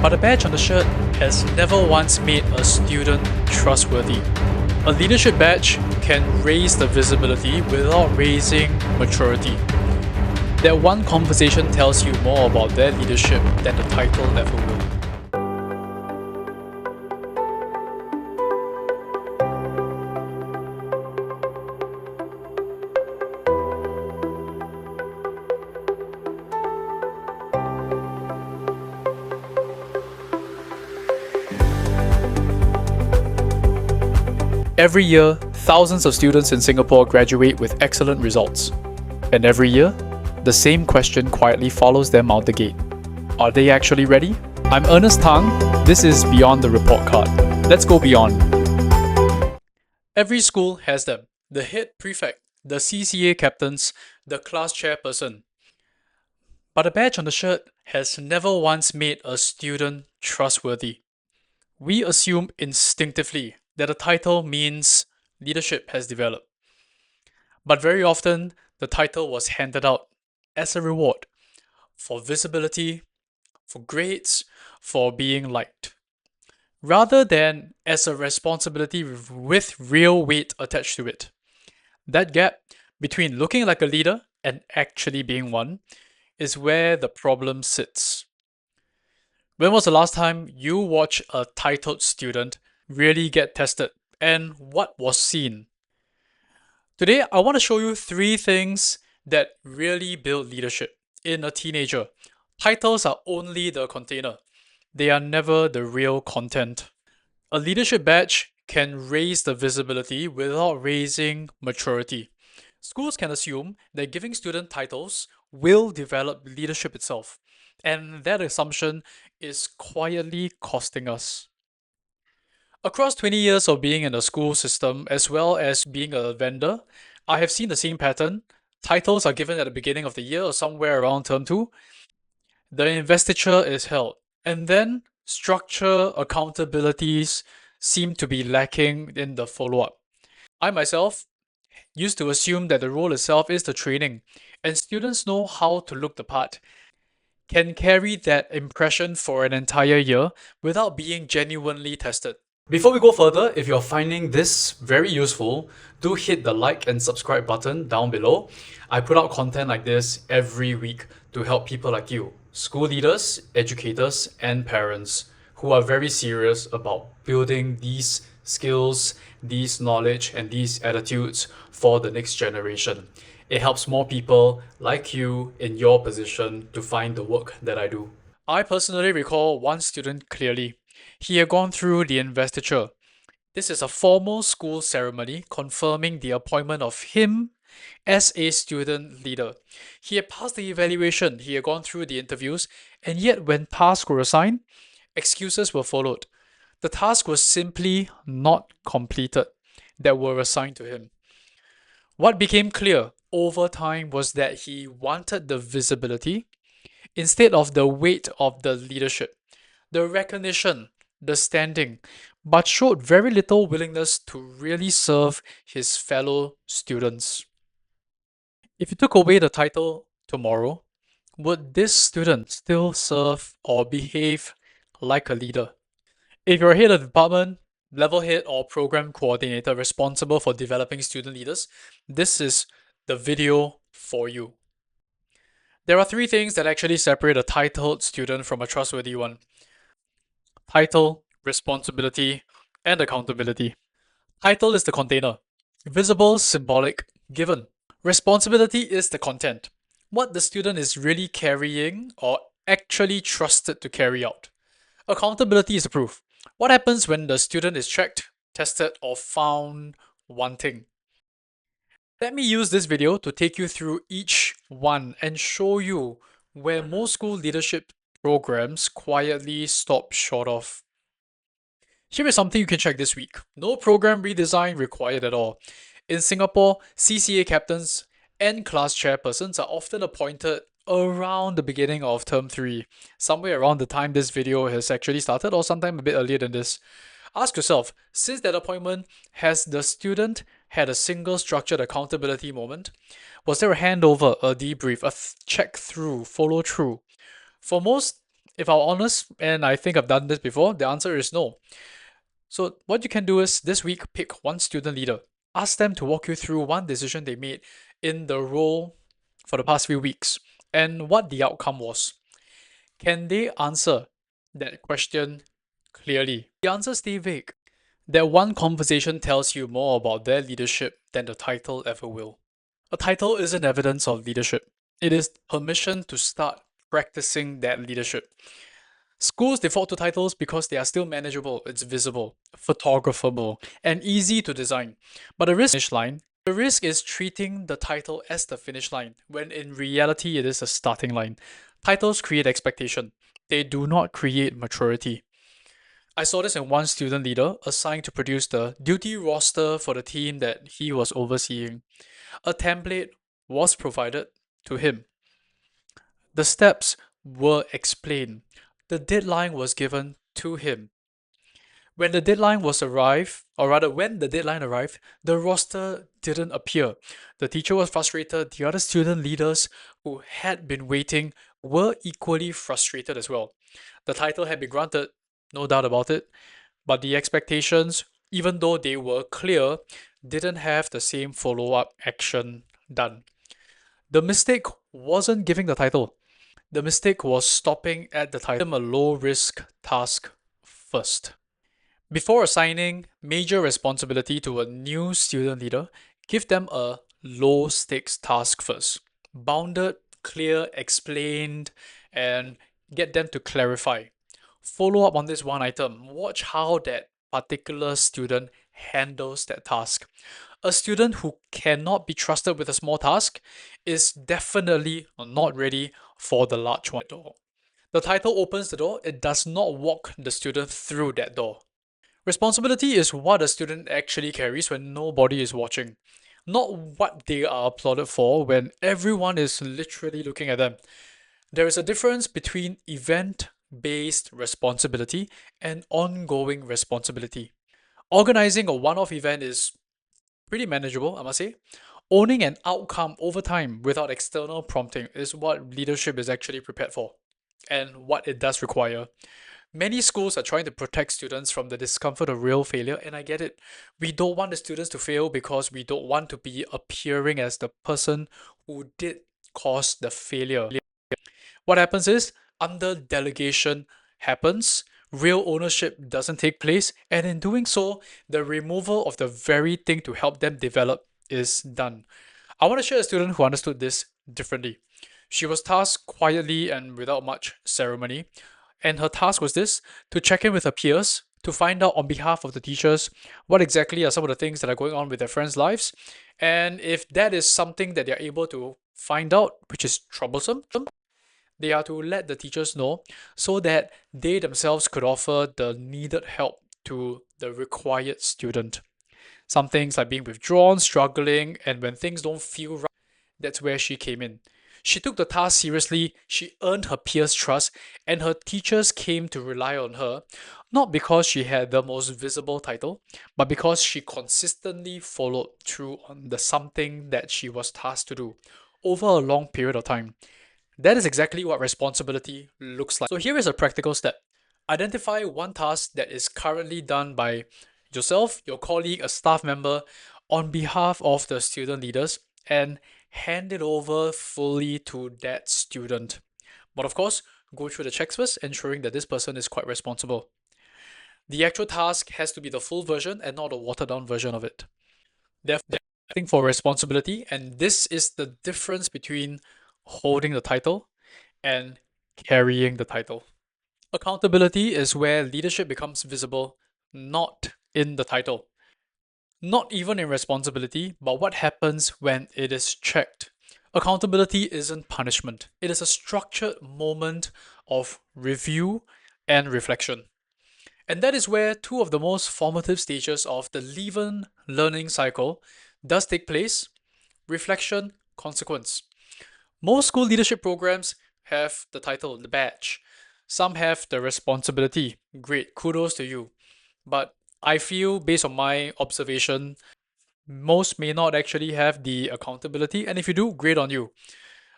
But a badge on the shirt has never once made a student trustworthy. A leadership badge can raise the visibility without raising maturity. That one conversation tells you more about their leadership than the title ever will. Every year, thousands of students in Singapore graduate with excellent results. And every year, the same question quietly follows them out the gate. Are they actually ready? I'm Ernest Tan. This is Beyond the Report Card. Let's go beyond. Every school has them. The head prefect, the CCA captains, the class chairperson. But a badge on the shirt has never once made a student trustworthy. We assume instinctively that a title means leadership has developed. But very often, the title was handed out as a reward for visibility, for grades, for being liked, rather than as a responsibility with real weight attached to it. That gap between looking like a leader and actually being one is where the problem sits. When was the last time you watched a titled student really get tested, and what was seen? Today, I want to show you 3 things that really build leadership in a teenager. Titles are only the container. They are never the real content. A leadership badge can raise the visibility without raising maturity. Schools can assume that giving student titles will develop leadership itself, and that assumption is quietly costing us. Across 20 years of being in the school system, as well as being a vendor, I have seen the same pattern. Titles are given at the beginning of the year or somewhere around term 2. The investiture is held. And then structure, accountabilities seem to be lacking in the follow-up. I myself used to assume that the role itself is the training, and students know how to look the part, can carry that impression for an entire year without being genuinely tested. Before we go further, if you're finding this very useful, do hit the like and subscribe button down below. I put out content like this every week to help people like you, school leaders, educators, and parents who are very serious about building these skills, these knowledge, and these attitudes for the next generation. It helps more people like you in your position to find the work that I do. I personally recall one student clearly. He had gone through the investiture. This is a formal school ceremony confirming the appointment of him as a student leader. He had passed the evaluation, he had gone through the interviews, and yet when tasks were assigned, excuses were followed. The task was simply not completed that were assigned to him. What became clear over time was that he wanted the visibility instead of the weight of the leadership, the recognition, the standing, but showed very little willingness to really serve his fellow students. If you took away the title tomorrow, would this student still serve or behave like a leader? If you're head of department, level head, or program coordinator responsible for developing student leaders, this is the video for you. There are 3 things that actually separate a titled student from a trustworthy one: title, responsibility, and accountability. Title is the container. Visible, symbolic, given. Responsibility is the content. What the student is really carrying or actually trusted to carry out. Accountability is the proof. What happens when the student is checked, tested, or found wanting? Let me use this video to take you through each one and show you where most school leadership programs quietly stop short of. Here is something you can check this week. No program redesign required at all. In Singapore, CCA captains and class chairpersons are often appointed around the beginning of term 3, somewhere around the time this video has actually started or sometime a bit earlier than this. Ask yourself, since that appointment, has the student had a single structured accountability moment? Was there a handover, a debrief, a check through, follow through? For most, If I'm honest, and I think I've done this before, the answer is no. So, what you can do is this week pick one student leader. Ask them to walk you through one decision they made in the role for the past few weeks and what the outcome was. Can they answer that question clearly? The answers stay vague. That one conversation tells you more about their leadership than the title ever will. A title isn't evidence of leadership, it is permission to start practicing that leadership. Schools default to titles because they are still manageable, it's visible, photographable, and easy to design. But the risk is treating the title as the finish line, when in reality it is a starting line. Titles create expectation. They do not create maturity. I saw this in one student leader assigned to produce the duty roster for the team that he was overseeing. A template was provided to him. The steps were explained. The deadline was given to him. When the deadline arrived, the roster didn't appear. The teacher was frustrated. The other student leaders who had been waiting were equally frustrated as well. The title had been granted, no doubt about it, but the expectations, even though they were clear, didn't have the same follow up action done. The mistake wasn't giving the title, the mistake was stopping at the title, a low risk task first. Before assigning major responsibility to a new student leader, give them a low stakes task first. Bounded, clear, explained, and get them to clarify. Follow up on this one item. Watch how that particular student handles that task. A student who cannot be trusted with a small task is definitely not ready for the large one. The title opens the door, it does not walk the student through that door. Responsibility is what a student actually carries when nobody is watching, not what they are applauded for when everyone is literally looking at them. There is a difference between event based responsibility and ongoing responsibility. Organizing a one off event is pretty manageable, I must say. Owning an outcome over time without external prompting is what leadership is actually prepared for and what it does require. Many schools are trying to protect students from the discomfort of real failure, and I get it. We don't want the students to fail because we don't want to be appearing as the person who did cause the failure. What happens is, under delegation happens, real ownership doesn't take place, and in doing so, the removal of the very thing to help them develop is done. I want to share a student who understood this differently. She was tasked quietly and without much ceremony, and her task was this: to check in with her peers, to find out on behalf of the teachers what exactly are some of the things that are going on with their friends' lives. And if that is something that they're able to find out, which is troublesome, they are to let the teachers know so that they themselves could offer the needed help to the required student. Some things like being withdrawn, struggling, and when things don't feel right, that's where she came in. She took the task seriously, she earned her peers' trust, and her teachers came to rely on her, not because she had the most visible title, but because she consistently followed through on the something that she was tasked to do over a long period of time. That is exactly what responsibility looks like. So here is a practical step. Identify one task that is currently done by yourself, your colleague, a staff member on behalf of the student leaders and hand it over fully to that student. But of course, go through the checks first, ensuring that this person is quite responsible. The actual task has to be the full version and not a watered down version of it. Therefore, asking for responsibility, and this is the difference between holding the title and carrying the title. Accountability is where leadership becomes visible, not in the title, not even in responsibility, but what happens when it is checked. Accountability isn't punishment, it is a structured moment of review and reflection. And that is where two of the most formative stages of the Leaven learning cycle does take place: reflection, consequence. Most school leadership programs have the title, the badge. Some have the responsibility. Great, kudos to you. But I feel, based on my observation, most may not actually have the accountability. And if you do, great on you.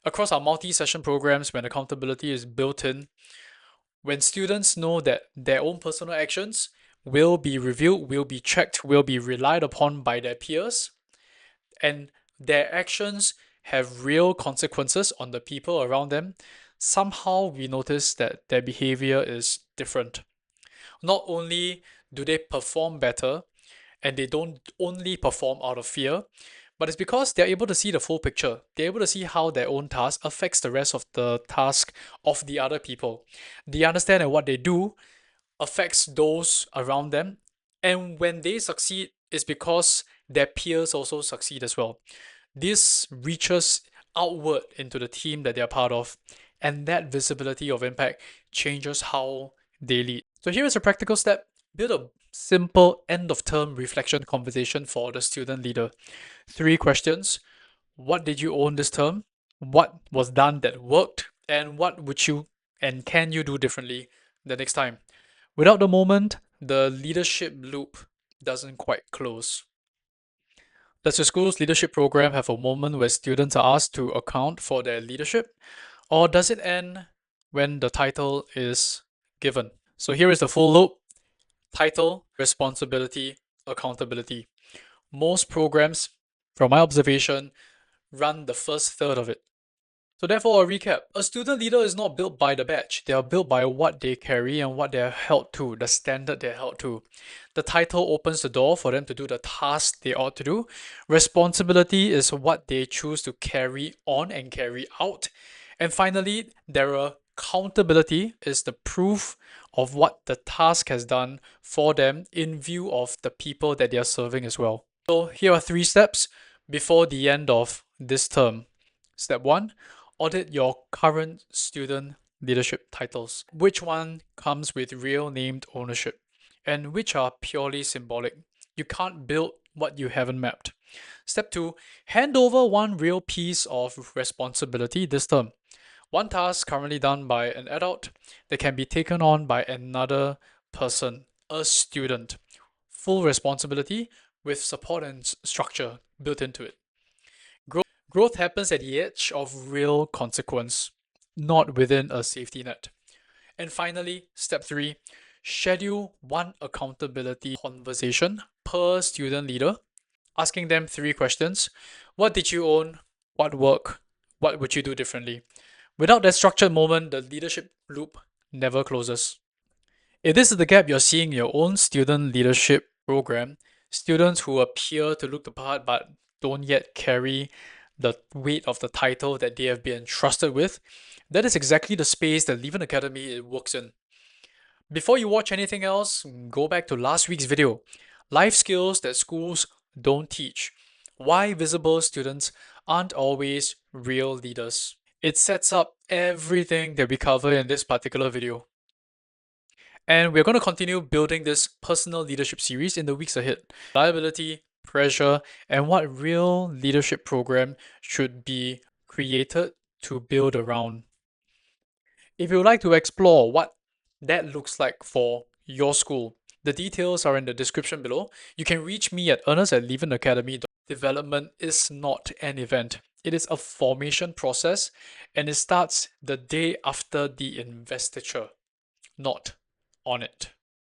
Across our multi session programs, when accountability is built in, When students know that their own personal actions will be reviewed, will be checked, will be relied upon by their peers, and their actions have real consequences on the people around them, somehow we notice that their behavior is different. Not only do they perform better, and they don't only perform out of fear, but it's because they're able to see the full picture. They're able to see how their own task affects the rest of the task of the other people. They understand that what they do affects those around them. And when they succeed, it's because their peers also succeed as well. This reaches outward into the team that they're part of, and that visibility of impact changes how they lead. So here is a practical step. Build a simple end of term reflection conversation for the student leader. 3 questions. What did you own this term? What was done that worked? And what would you and can you do differently the next time? Without the moment, the leadership loop doesn't quite close. Does your school's leadership program have a moment where students are asked to account for their leadership? Or does it end when the title is given? So here is the full loop: title, responsibility, accountability. Most programs, from my observation, run the first third of it. So therefore, a recap. A student leader is not built by the badge. They are built by what they carry and what they're held to, the standard they're held to. The title opens the door for them to do the task they ought to do. Responsibility is what they choose to carry on and carry out. And finally, their accountability is the proof of what the task has done for them in view of the people that they are serving as well. So here are 3 steps before the end of this term. Step 1, audit your current student leadership titles. Which one comes with real named ownership and which are purely symbolic? You can't build what you haven't mapped. Step 2, hand over one real piece of responsibility this term. One task currently done by an adult that can be taken on by another person, a student. Full responsibility with support and structure built into it. Growth happens at the edge of real consequence, not within a safety net. And finally, step 3, schedule one accountability conversation per student leader, asking them 3 questions. What did you own? What worked? What would you do differently? Without that structured moment, the leadership loop never closes. If this is the gap you're seeing in your own student leadership program, students who appear to look the part but don't yet carry the weight of the title that they have been entrusted with, that is exactly the space that Leaven Academy works in. Before you watch anything else, go back to last week's video. Life skills that schools don't teach. Why visible students aren't always real leaders. It sets up everything that we cover in this particular video. And we're going to continue building this personal leadership series in the weeks ahead. Liability, pressure, and what real leadership program should be created to build around. If you would like to explore what that looks like for your school, the details are in the description below. You can reach me at ernest@leavenacademy. Development is not an event. It is a formation process, and it starts the day after the investiture, not on it.